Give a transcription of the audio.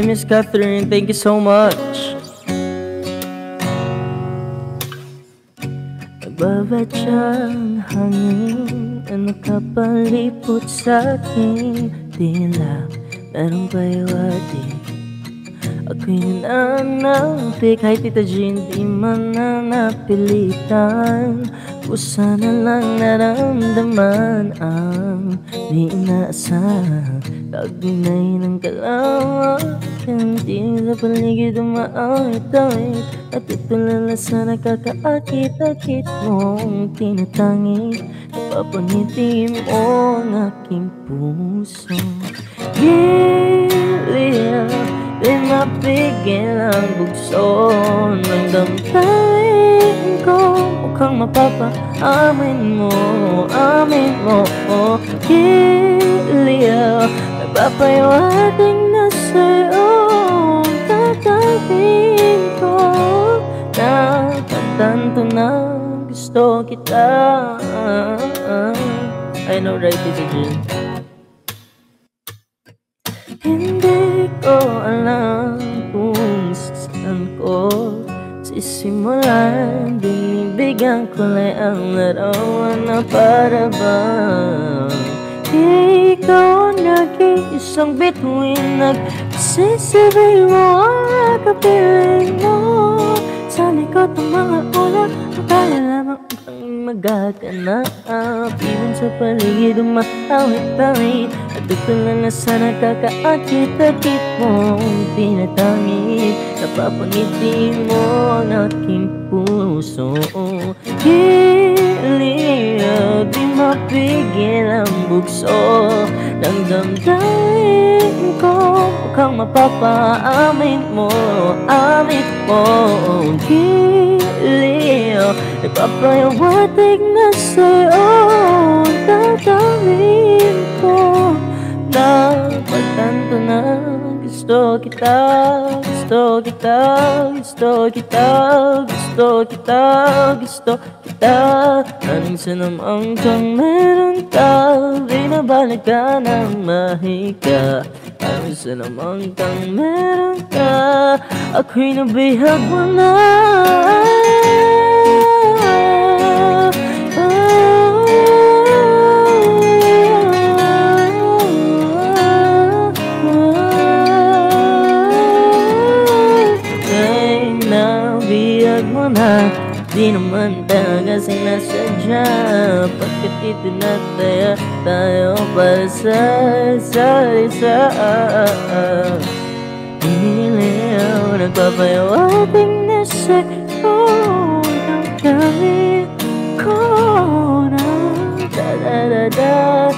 Hi, Miss Catherine. Thank you so much. Nagbabadyang hangin na nakapalipot sa'king tila merong pahiwatig. Ako'y nananapik. Hi, Tita Jean. Di man na napilitan, kusa na lang naramdaman ang di inaasahan. Kaginay ng kalawakan, tila paligid umaawit-awit. At itulala sa nakakaakit-akit mong tinatangis. Napapangiti mo ang aking puso. Giliw, di mapigil ang bugso ng damdamin ko. Mukhang mapapaamin mo, amin mo. Giliw, nagpapahiwatig na sa'yo ang tatawin ko. Napatanto na gusto kita. I know, right, Tita Jean? Hindi ko alam kung saan ko sisimulan. Binibigyan ko lang ang larawan na para bang ikaw ang nag-iisang bituin. Nagsisibay mo ang kapiling mo sa likod ng mga ulap. Kaya lamang ang magaganap, ibon sa paligid umaawit-awit. At tutulala sa nakakaakit-akit mong tinatangis. Napapangiti mo ang aking puso. Giliw, di mapigil ang bugso ng damdamin ko. Mukhang mapapaamin mo, amin mo. Giliw, nagpapahiwatig na sa'yo ang tatawin ko. Napagtanto na gusto kita, gusto kita, gusto kita, gusto kita, gusto kita. Anong sinamang kang meron ka, binabalik ka ng mahika. Anong sinamang kang meron ka, ako'y nabihag mo na. Di naman talaga sinasadya, pagkat itinataya tayo para sa isa't isa. Giliw, nagpapahiwatig na sa'yo ang gamit ko na da-da-da-da.